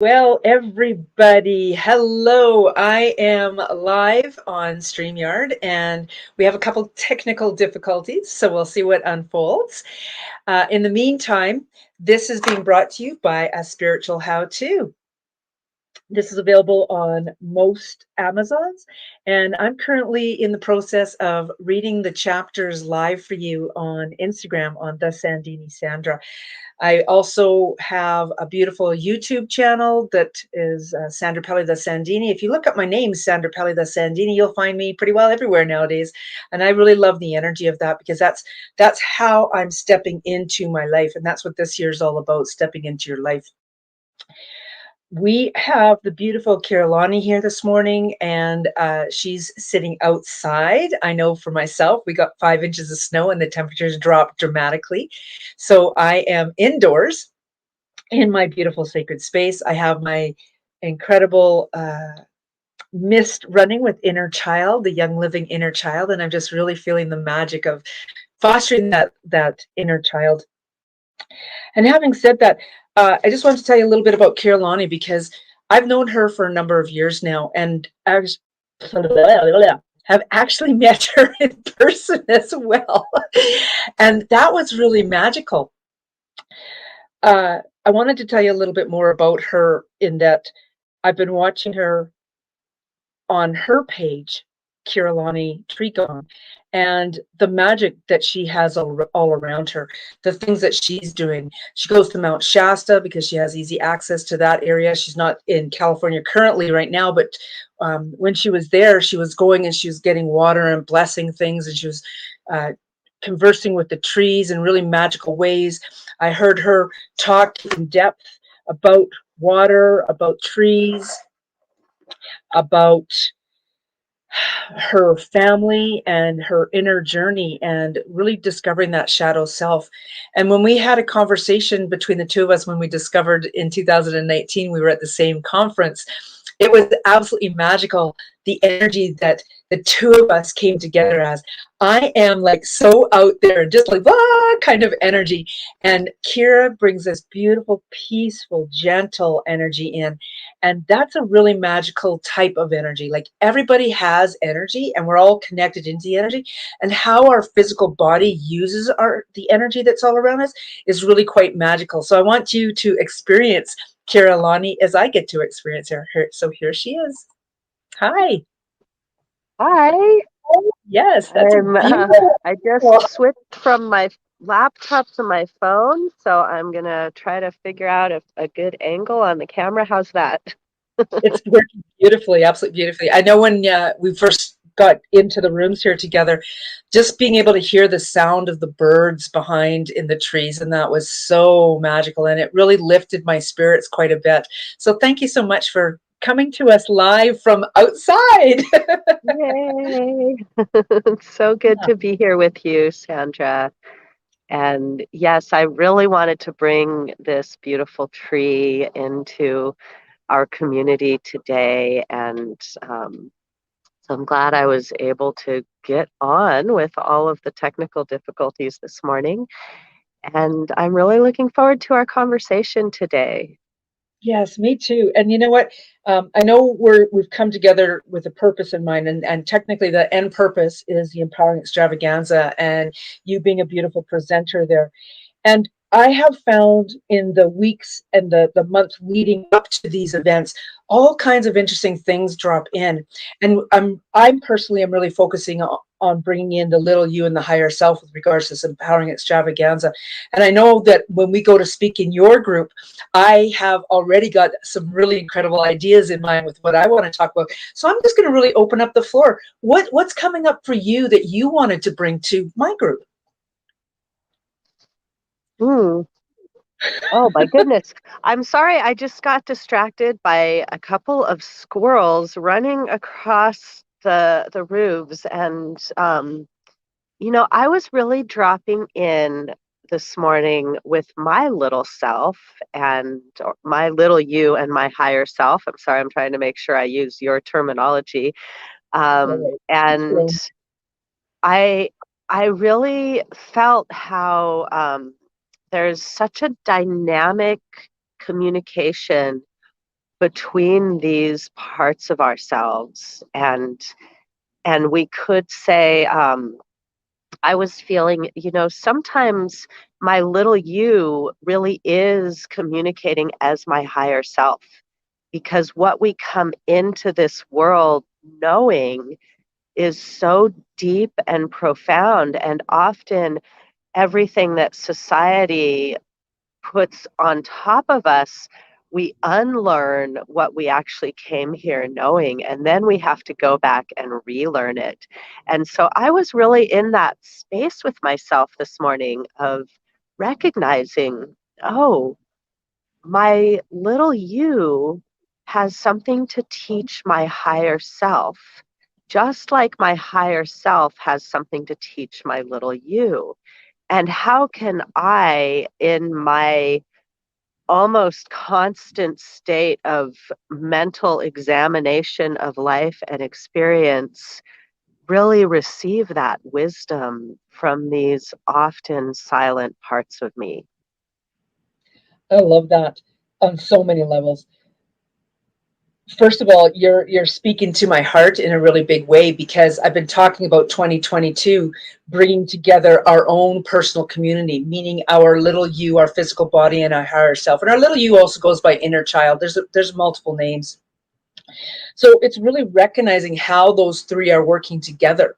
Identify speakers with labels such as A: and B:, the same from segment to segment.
A: Well, everybody, hello. I am live on StreamYard and we have a couple technical difficulties, so we'll see what unfolds. In the meantime, this is being brought to you by A Spiritual How To. This is available on most Amazons, and I'm currently in the process of reading the chapters live for you on Instagram on the Sandini Sandra. I also have a beautiful YouTube channel that is Sandra Pelli the Sandini. If you look up my name, Sandra Pelli the Sandini, you'll find me pretty well everywhere nowadays. And I really love the energy of that because that's how I'm stepping into my life. And that's what this year is all about, stepping into your life. We have the beautiful Keira Lani here this morning, and she's sitting outside. I know for myself, we got 5 inches of snow and the temperatures dropped dramatically. So I am indoors in my beautiful sacred space. I have my incredible mist running with inner child, the young living inner child, and I'm just really feeling the magic of fostering that inner child. And having said that, I just wanted to tell you a little bit about Keira Lani because I've known her for a number of years now, and I have actually met her in person as well, and that was really magical. I wanted to tell you a little bit more about her in that I've been watching her on her page, Keira Lani Gong, and the magic that she has all around her, the things that she's doing. She goes to Mount Shasta because she has easy access to that area. She's not in California currently right now, but when she was there, she was going and she was getting water and blessing things, and she was uh, conversing with the trees in really magical ways. I heard her talk in depth about water, about trees, about her family and her inner journey and really discovering that shadow self. And when we had a conversation between the two of us, when we discovered in 2019, we were at the same conference, it was absolutely magical. The energy that the two of us came together as. I am like so out there, just like kind of energy. And Keira brings this beautiful, peaceful, gentle energy in. And that's a really magical type of energy. Like everybody has energy and we're all connected into the energy. And how our physical body uses the energy that's all around us is really quite magical. So I want you to experience Keira Lani as I get to experience her. So here she is. Hi.
B: Hi.
A: Yes, that's a beautiful.
B: I just switched from my laptop to my phone, so I'm gonna try to figure out a good angle on the camera. How's that?
A: It's working beautifully, absolutely beautifully. I know when we first got into the rooms here together, just being able to hear the sound of the birds behind in the trees, and that was so magical, and it really lifted my spirits quite a bit. So thank you so much for coming to us live from outside.
B: Yay! It's so good to be here with you, Sandra. And yes, I really wanted to bring this beautiful tree into our community today, and so I'm glad I was able to get on with all of the technical difficulties this morning. And I'm really looking forward to our conversation today.
A: Yes, me too. And you know what? I know we've come together with a purpose in mind, and technically the end purpose is the Empowering Extravaganza, and you being a beautiful presenter there. And I have found in the weeks and the months leading up to these events, all kinds of interesting things drop in. And I'm personally am really focusing on bringing in the little you and the higher self with regards to this empowering extravaganza. And I know that when we go to speak in your group, I have already got some really incredible ideas in mind with what I want to talk about. So I'm just going to really open up the floor. What's coming up for you that you wanted to bring to my group?
B: Mm. Oh my goodness. I'm sorry, I just got distracted by a couple of squirrels running across the roofs, and I was really dropping in this morning with my little self and or my little you and my higher self. I'm sorry, I'm trying to make sure I use your terminology. And I I really felt how there's such a dynamic communication between these parts of ourselves. And we could say, I was feeling, sometimes my little you really is communicating as my higher self, because what we come into this world knowing is so deep and profound, and often everything that society puts on top of us, we unlearn what we actually came here knowing, and then we have to go back and relearn it. And so I was really in that space with myself this morning of recognizing, oh, my little you has something to teach my higher self, just like my higher self has something to teach my little you. And how can I, in my almost constant state of mental examination of life and experience, really receive that wisdom from these often silent parts of me?
A: I love that on so many levels. First of all, you're speaking to my heart in a really big way, because I've been talking about 2022 bringing together our own personal community, meaning our little you, our physical body, and our higher self. And our little you also goes by inner child. There's multiple names. So it's really recognizing how those three are working together,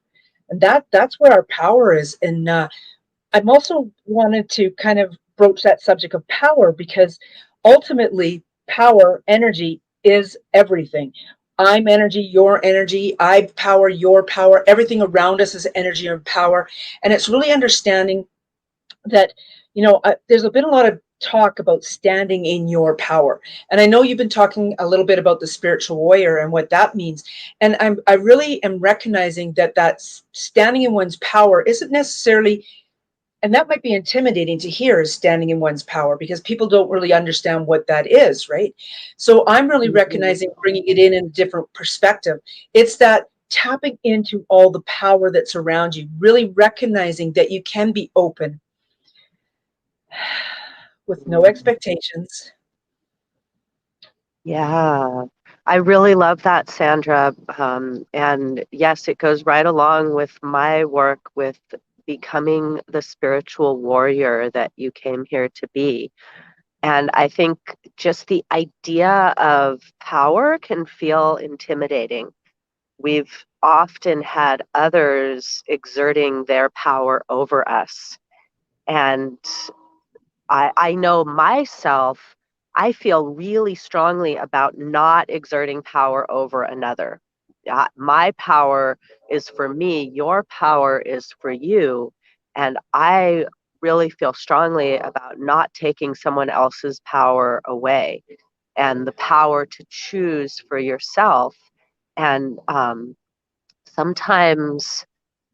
A: and that's where our power is. And I'm also wanted to kind of broach that subject of power, because ultimately power, energy is everything. I'm energy, your energy, I power, your power. Everything around us is energy and power. And it's really understanding that, there's been a lot of talk about standing in your power. And I know you've been talking a little bit about the spiritual warrior and what that means. And I really am recognizing that that's standing in one's power isn't necessarily, and that might be intimidating to hear, is standing in one's power, because people don't really understand what that is, right? So I'm really
B: Mhm.
A: recognizing, bringing it in a different perspective. It's that tapping into all the power that's around you, really recognizing that you can be open with no expectations.
B: Yeah, I really love that, Sandra. And yes, it goes right along with my work with becoming the spiritual warrior that you came here to be. And I think just the idea of power can feel intimidating. We've often had others exerting their power over us. And I know myself, I feel really strongly about not exerting power over another. My power is for me, your power is for you. And I really feel strongly about not taking someone else's power away, and the power to choose for yourself. And sometimes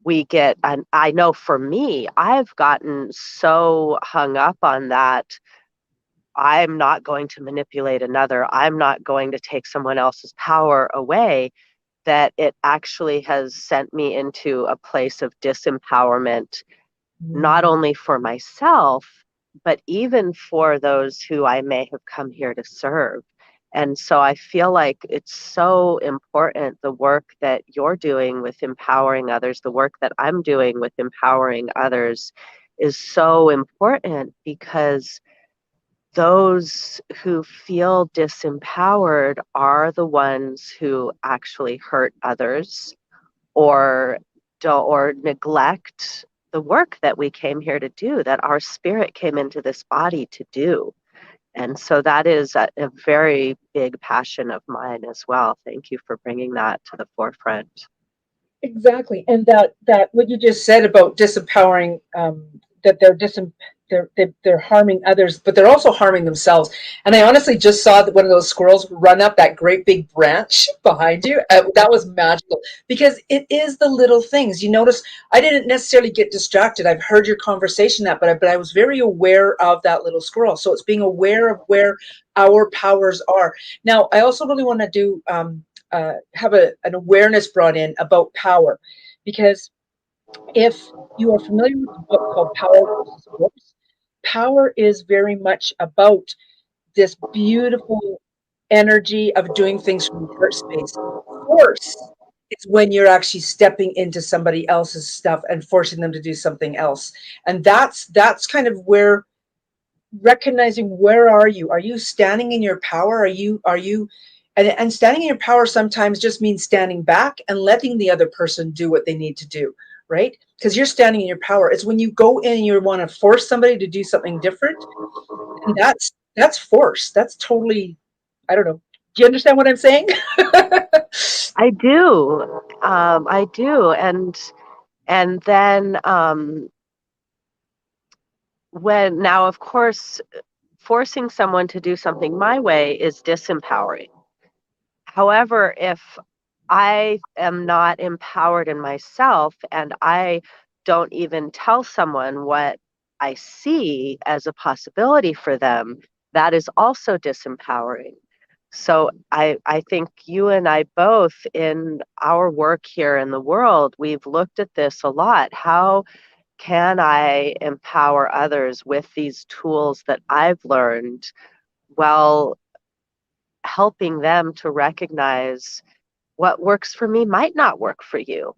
B: we get, and I know for me, I've gotten so hung up on that. I'm not going to manipulate another. I'm not going to take someone else's power away, that it actually has sent me into a place of disempowerment, not
A: Mm.
B: only for myself, but even for those who I may have come here to serve. And so I feel like it's so important, the work that you're doing with empowering others, the work that I'm doing with empowering others is so important, because those who feel disempowered are the ones who actually hurt others, or or neglect the work that we came here to do, that our spirit came into this body to do. And so that is a very big passion of mine as well. Thank you for bringing that to the forefront.
A: Exactly, and that what you just said about disempowering, that they're harming others, but they're also harming themselves. And I honestly just saw that one of those squirrels run up that great big branch behind you. That was magical, because it is the little things. You notice I didn't necessarily get distracted. I've heard your conversation that, but I was very aware of that little squirrel. So it's being aware of where our powers are. Now, I also really want to do. Have an awareness brought in about power, because if you are familiar with the book called Power versus Force, power is very much about this beautiful. energy of doing things from your heart space. Force is when you're actually stepping into somebody else's stuff and forcing them to do something else. And that's kind of where recognizing, where are you? Are you standing in your power? Are you and standing in your power sometimes just means standing back and letting the other person do what they need to do, right? Because you're standing in your power. It's when you go in and you want to force somebody to do something different, and that's force. That's totally, I don't know. Do you understand what I'm saying?
B: I do. I do. And then when now, of course, forcing someone to do something my way is disempowering. However, if I am not empowered in myself and I don't even tell someone what I see as a possibility for them, that is also disempowering. So I think you and I both in our work here in the world, we've looked at this a lot. How can I empower others with these tools that I've learned while helping them to recognize what works for me might not work for you?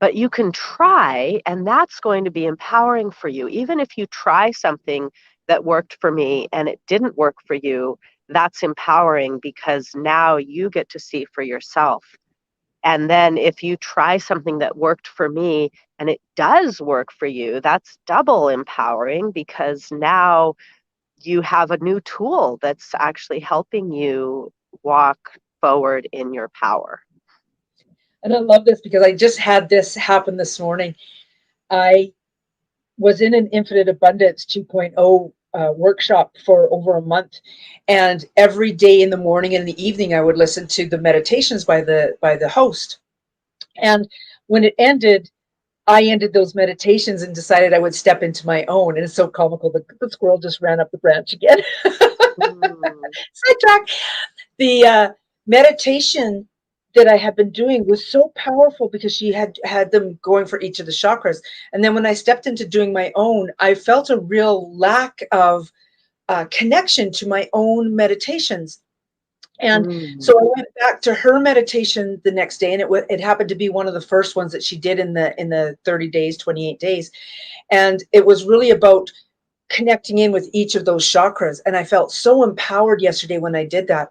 B: But you can try, and that's going to be empowering for you. Even if you try something that worked for me and it didn't work for you, that's empowering because now you get to see for yourself. And then if you try something that worked for me and it does work for you, that's double empowering because now you have a new tool that's actually helping you walk forward in your power.
A: And I love this because I just had this happen this morning. I was in an Infinite Abundance 2.0 workshop for over a month, and every day in the morning and the evening I would listen to the meditations by the host. And when it ended, I ended those meditations and decided I would step into my own. And it's so comical. The squirrel just ran up the branch again.
B: Mm.
A: Sidetrack. The meditation that I had been doing was so powerful because she had them going for each of the chakras. And then when I stepped into doing my own, I felt a real lack of connection to my own meditations. And
B: Mm.
A: so I went back to her meditation the next day, and it happened to be one of the first ones that she did in the 30 days, 28 days, and it was really about connecting in with each of those chakras. And I felt so empowered yesterday when I did that.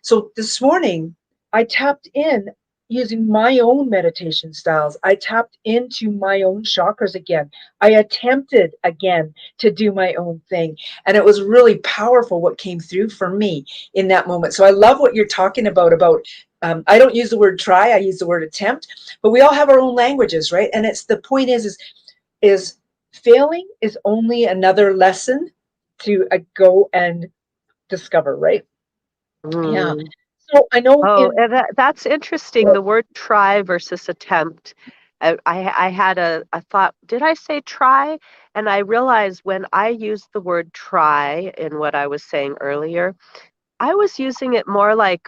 A: So this morning, I tapped in using my own meditation styles. I tapped into my own chakras again. I attempted again to do my own thing. And it was really powerful what came through for me in that moment. So I love what you're talking about I don't use the word try, I use the word attempt, but we all have our own languages, right? And it's the point is failing is only another lesson to go and discover, right? Yeah.
B: Mm.
A: So I know
B: Oh,
A: in
B: and that's interesting. The word try versus attempt. I had a thought, did I say try? And I realized when I used the word try in what I was saying earlier, I was using it more like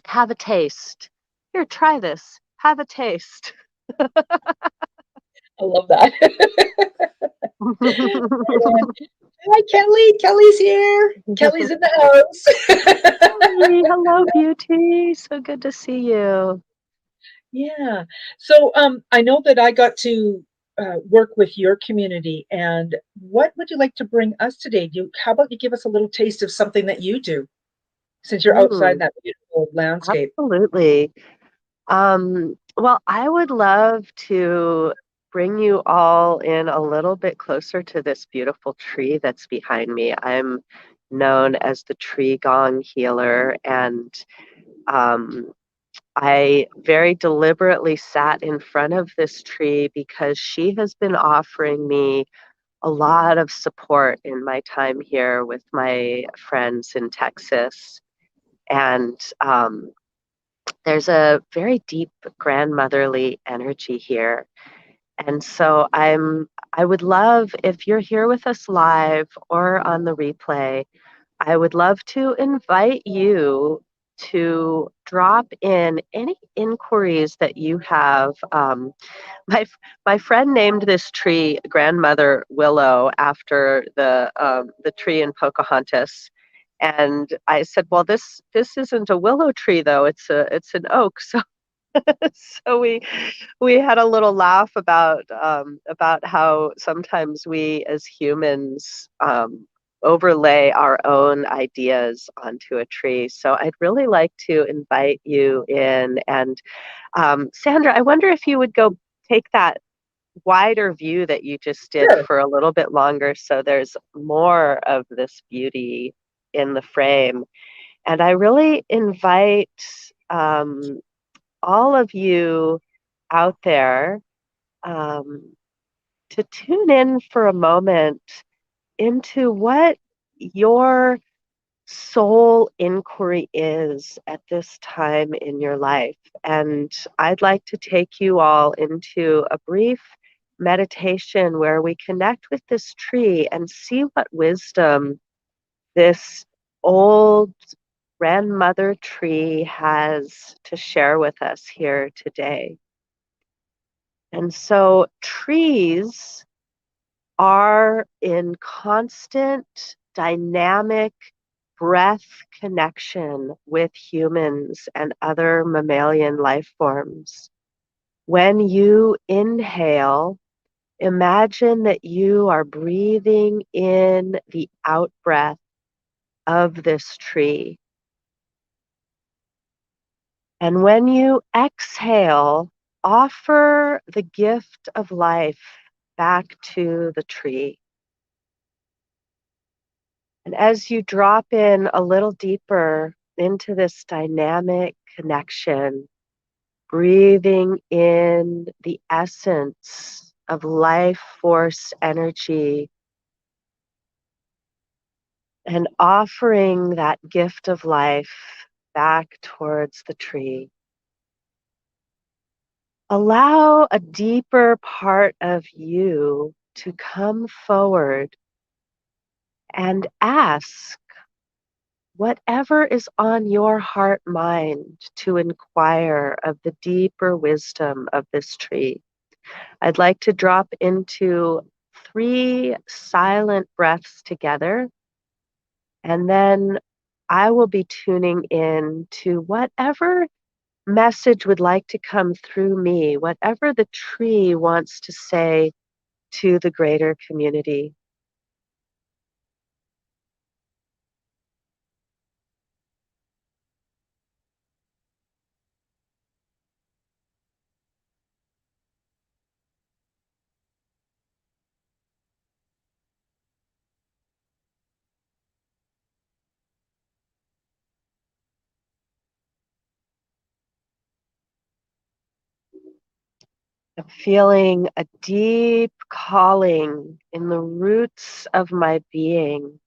B: have a taste. Here, try this. Have a taste.
A: I love that. Right on. Hi, Kelly. Kelly's here. Kelly's in the house.
B: Hey, hello, beauty. So good to see you.
A: Yeah. So I know that I got to work with your community, and what would you like to bring us today? How about you give us a little taste of something that you do, since you're outside
B: Mm,
A: that beautiful landscape?
B: absolutely. Well, I would love to bring you all in a little bit closer to this beautiful tree that's behind me. I'm known as the tree gong healer, and um, I very deliberately sat in front of this tree because she has been offering me a lot of support in my time here with my friends in Texas. And there's a very deep grandmotherly energy here. And so I would love if you're here with us live or on the replay, I would love to invite you to drop in any inquiries that you have. My my friend named this tree Grandmother Willow after the tree in Pocahontas, And I said, well, this isn't a willow tree though. It's an oak. So so we had a little laugh about how sometimes we as humans overlay our own ideas onto a tree. So I'd really like to invite you in. And Sandra, I wonder if you would go take that wider view that you just did
A: Sure.
B: for a little bit longer, so there's more of this beauty in the frame. And I really invite um, all of you out there um, to tune in for a moment into what your soul inquiry is at this time in your life. And I'd like to take you all into a brief meditation where we connect with this tree and see what wisdom this old grandmother tree has to share with us here today. And so trees are in constant dynamic breath connection with humans and other mammalian life forms. When you inhale, imagine that you are breathing in the out breath of this tree. And when you exhale, offer the gift of life back to the tree. And as you drop in a little deeper into this dynamic connection, breathing in the essence of life force energy and offering that gift of life back towards the tree. Allow a deeper part of you to come forward and ask whatever is on your heart mind to inquire of the deeper wisdom of this tree. I'd like to drop into 3 silent breaths together, and then I will be tuning in to whatever message would like to come through me, whatever the tree wants to say to the greater community. I'm feeling a deep calling in the roots of my being.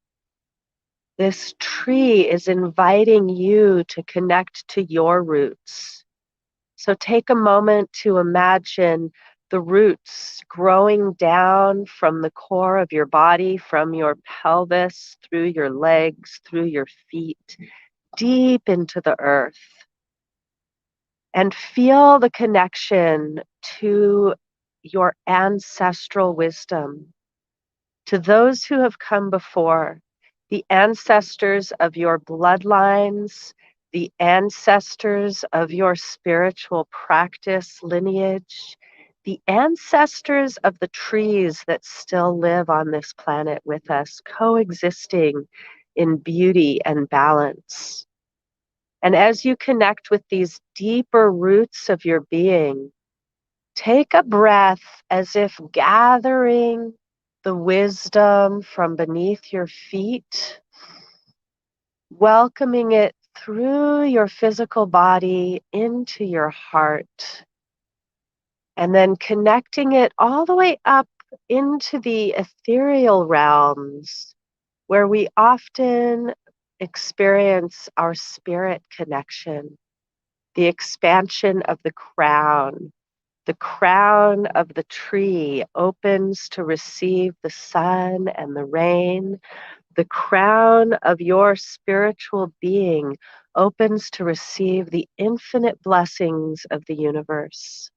B: This tree is inviting you to connect to your roots. So take a moment to imagine the roots growing down from the core of your body, from your pelvis, through your legs, through your feet, deep into the earth. And feel the connection to your ancestral wisdom, to those who have come before, the ancestors of your bloodlines, the ancestors of your spiritual practice lineage, the ancestors of the trees that still live on this planet with us, coexisting in beauty and balance. And as you connect with these deeper roots of your being, take a breath as if gathering the wisdom from beneath your feet, welcoming it through your physical body into your heart, and then connecting it all the way up into the ethereal realms where we often experience our spirit connection, the expansion of the crown. The crown of the tree opens to receive the sun and the rain. The crown of your spiritual being opens to receive the infinite blessings of the universe.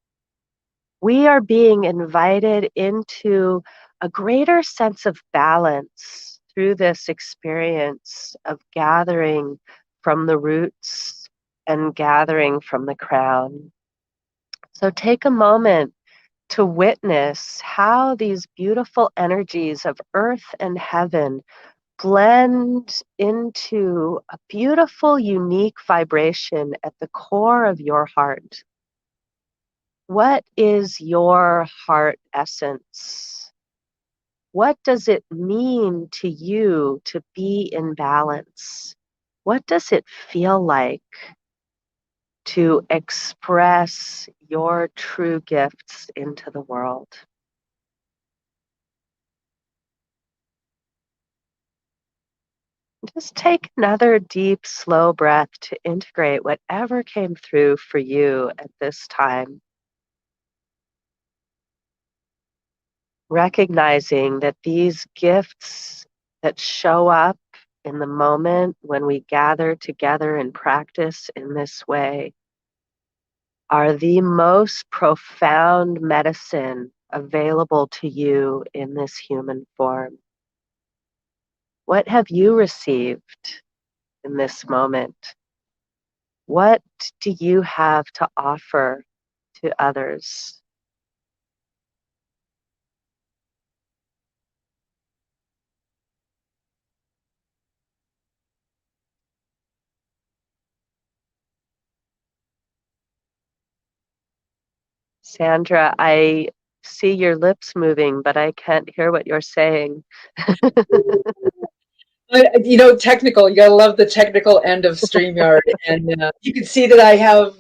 B: We are being invited into a greater sense of balance, through this experience of gathering from the roots and gathering from the crown. So take a moment to witness how these beautiful energies of earth and heaven blend into a beautiful, unique vibration at the core of your heart. What is your heart essence? What does it mean to you to be in balance? What does it feel like to express your true gifts into the world? Just take another deep, slow breath to integrate whatever came through for you at this time. Recognizing that these gifts that show up in the moment when we gather together and practice in this way are the most profound medicine available to you in this human form. What have you received in this moment? What do you have to offer to others? Sandra, I see your lips moving, but I can't hear what you're saying.
A: Technical. You gotta love the technical end of StreamYard, and you can see that I have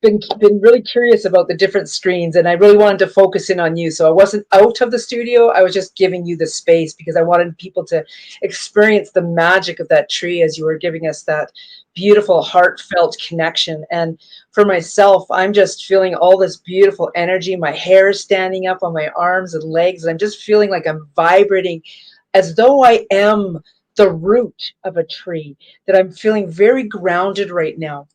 A: been really curious about the different screens, and I really wanted to focus in on you. So I wasn't out of the studio. I was just giving you the space because I wanted people to experience the magic of that tree as you were giving us that beautiful, heartfelt connection. And for myself, I'm just feeling all this beautiful energy. My hair is standing up on my arms and legs, and I'm just feeling like I'm vibrating as though I am the root of a tree, that I'm feeling very grounded right now.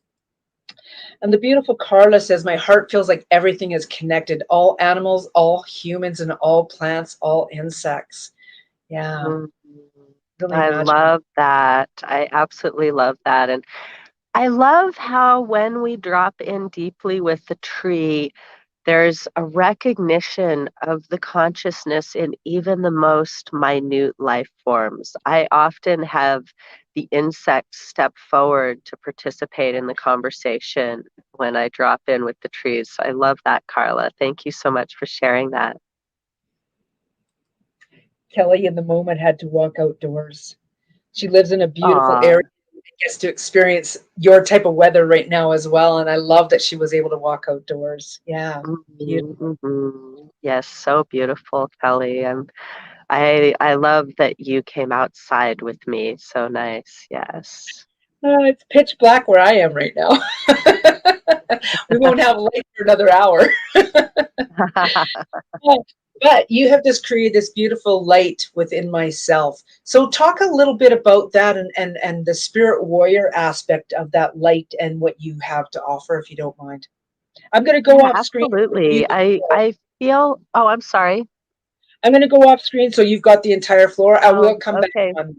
A: And the beautiful Carla says, my heart feels like everything is connected. All animals, all humans, and all plants, all insects. Yeah,
B: Mm,
A: really
B: I
A: magical.
B: love that. I absolutely love that. And I love how when we drop in deeply with the tree, there's a recognition of the consciousness in even the most minute life forms. I often have the insects step forward to participate in the conversation when I drop in with the trees. So I love that, Carla. Thank you so much for sharing that.
A: Kelly in the moment had to walk outdoors. She lives in a beautiful
B: Aw.
A: area and gets to experience your type of weather right now as well. And I love that she was able to walk outdoors. Yeah, beautiful.
B: Mhm, mhm. Yes, so beautiful, Kelly. I love that you came outside with me. So nice. Yes.
A: It's pitch black where I am right now. We won't have light for another hour. But you have just created this beautiful light within myself. So talk a little bit about that, and the spirit warrior aspect of that light and what you have to offer, if you don't mind. I'm going to go
B: Yeah,
A: off screen.
B: absolutely. I feel, oh, I'm sorry.
A: I'm going to go off screen so you've got the entire floor. I will
B: Oh,
A: come back
B: okay.
A: on.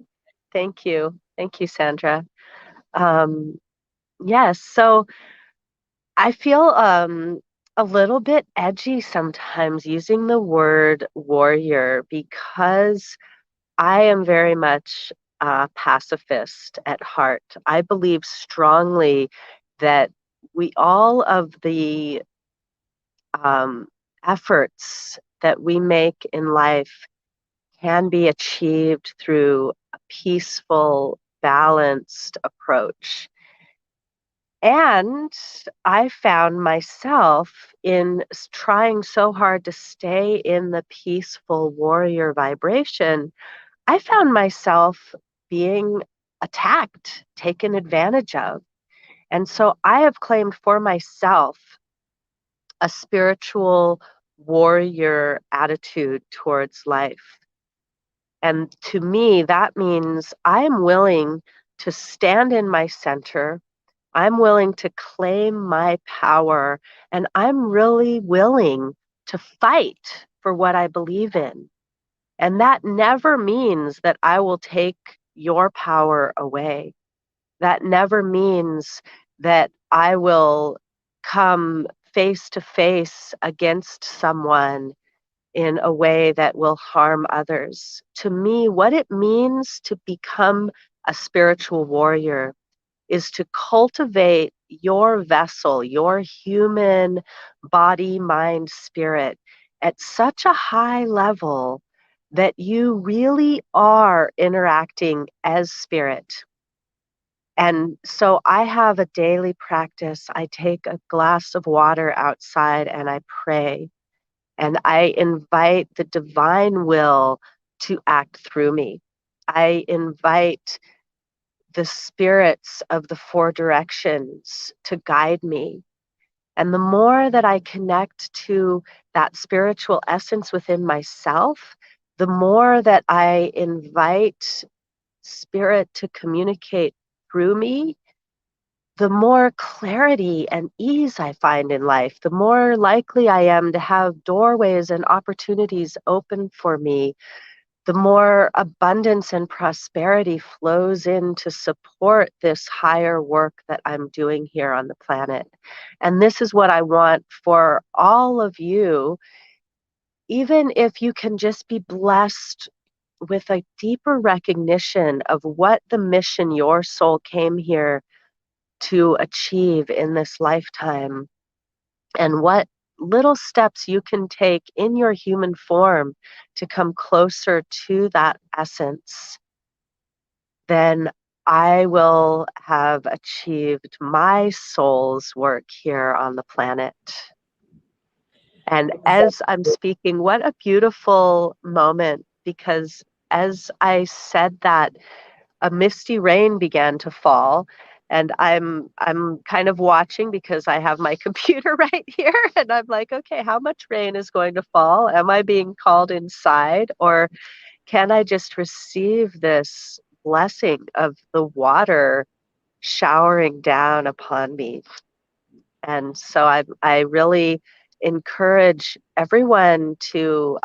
B: Thank you. Thank you, Sandra. Um, yes, so I feel a little bit edgy sometimes using the word warrior because I am very much a pacifist at heart. I believe strongly that we all of the um, efforts that we make in life can be achieved through a peaceful, balanced approach. And I found myself in trying so hard to stay in the peaceful warrior vibration. I found myself being attacked, taken advantage of. And so I have claimed for myself a spiritual warrior attitude towards life. And to me, that means I'm willing to stand in my center. I'm willing to claim my power. And I'm really willing to fight for what I believe in. And that never means that I will take your power away. That never means that I will come face to face against someone in a way that will harm others. To me, what it means to become a spiritual warrior is to cultivate your vessel, your human body, mind, spirit at such a high level that you really are interacting as spirit. And so I have a daily practice. I take a glass of water outside and I pray. And I invite the divine will to act through me. I invite the spirits of the four directions to guide me. And the more that I connect to that spiritual essence within myself, the more that I invite spirit to communicate through me, the more clarity and ease I find in life, the more likely I am to have doorways and opportunities open for me, the more abundance and prosperity flows in to support this higher work that I'm doing here on the planet. And this is what I want for all of you, even if you can just be blessed with a deeper recognition of what the mission your soul came here to achieve in this lifetime, and what little steps you can take in your human form to come closer to that essence, then I will have achieved my soul's work here on the planet. And as I'm speaking, what a beautiful moment, because as I said that, a misty rain began to fall, and I'm kind of watching because I have my computer right here, and I'm like, okay, how much rain is going to fall? Am I being called inside, or can I just receive this blessing of the water showering down upon me? And so I really encourage everyone to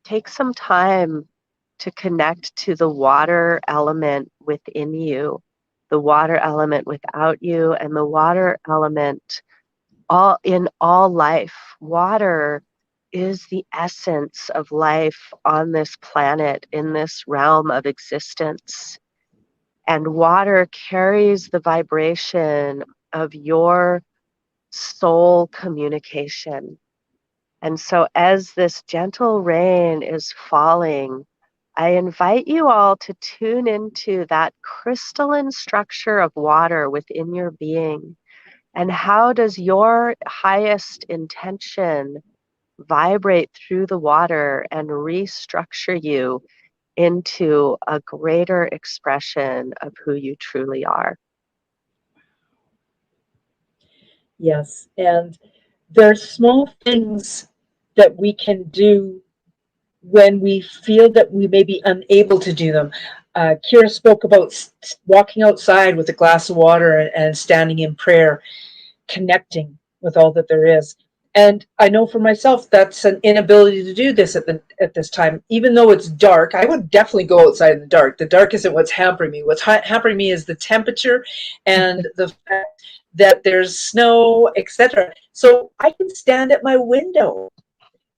B: take some time to connect to the water element within you, the water element without you, and the water element all in all life. Water is the essence of life on this planet, in this realm of existence. And water carries the vibration of your soul communication. And so, as this gentle rain is falling, I invite you all to tune into that crystalline structure of water within your being. And how does your highest intention vibrate through the water and restructure you into a greater expression of who you truly are?
A: Yes, and there's small things that we can do when we feel that we may be unable to do them. Keira spoke about walking outside with a glass of water and standing in prayer, connecting with all that there is. And I know for myself that's an inability to do this at this time. Even though it's dark, I would definitely go outside in the dark. The dark isn't what's hampering me. What's hampering me is the temperature and the fact that there's snow, etc. So I can stand at my window.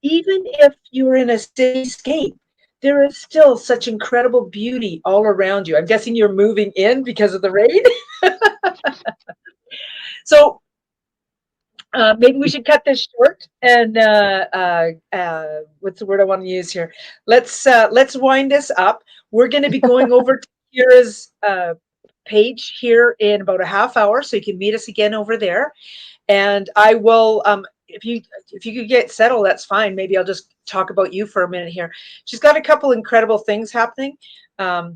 A: Even if you're in a cityscape, there is still such incredible beauty all around you. I'm guessing you're moving in because of the rain. So maybe we should cut this short. And what's the word I want to use here? Let's wind this up. We're going to be going over to Kira's page here in about a half hour, so you can meet us again over there. And I will, if you could get settled, that's fine. Maybe I'll just talk about you for a minute here. She's got a couple incredible things happening.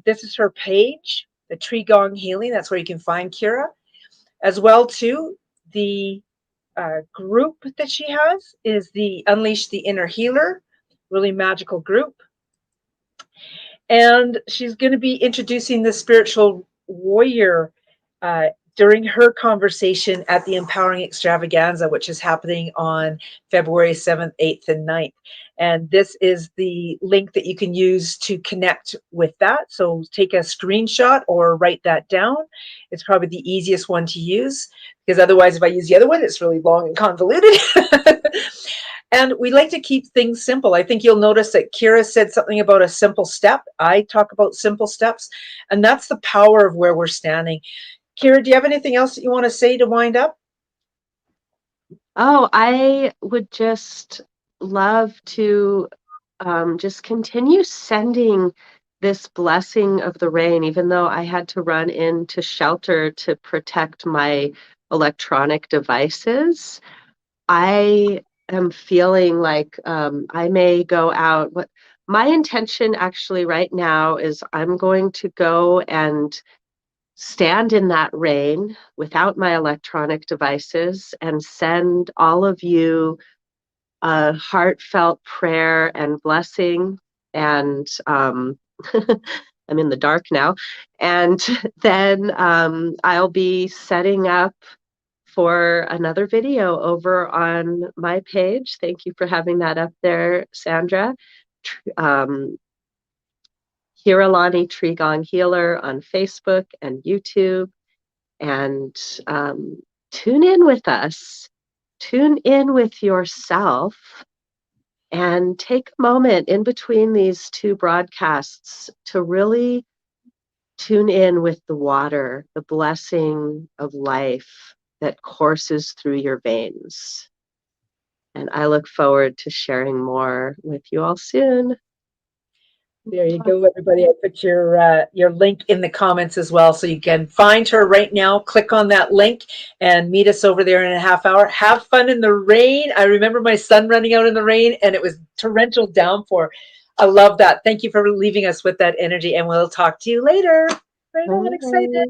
A: This is her page, the Tree Gong Healing. That's where you can find Keira, as well too. The group that she has is the Unleash the Inner Healer, really magical group. And she's going to be introducing the spiritual warrior during her conversation at the Empowering Extravaganza, which is happening on February 7th, 8th, and 9th. And this is the link that you can use to connect with that. So take a screenshot or write that down. It's probably the easiest one to use, because otherwise, if I use the other one, it's really long and convoluted. And we like to keep things simple. I think you'll notice that Keira said something about a simple step. I talk about simple steps, and that's the power of where we're standing. Keira, do you have anything else that you want to say to wind up?
B: Oh, I would just love to just continue sending this blessing of the rain, even though I had to run into shelter to protect my electronic devices. I am feeling like I may go out. What my intention actually right now is I'm going to go and stand in that rain without my electronic devices and send all of you a heartfelt prayer and blessing. And I'm in the dark now. And then I'll be setting up for another video over on my page. Thank you for having that up there, Sandra. Um, Keira Lani Gong Healer on Facebook and YouTube. And tune in with us. Tune in with yourself and take a moment in between these two broadcasts to really tune in with the water, the blessing of life that courses through your veins. And I look forward to sharing more with you all soon.
A: There you go, everybody. I put your link in the comments as well, so you can find her right now. Click on that link and meet us over there in a half hour. Have fun in the rain. I remember my son running out in the rain, and it was torrential downpour. I love that. Thank you for leaving us with that energy, and we'll talk to you later. Right on, excited.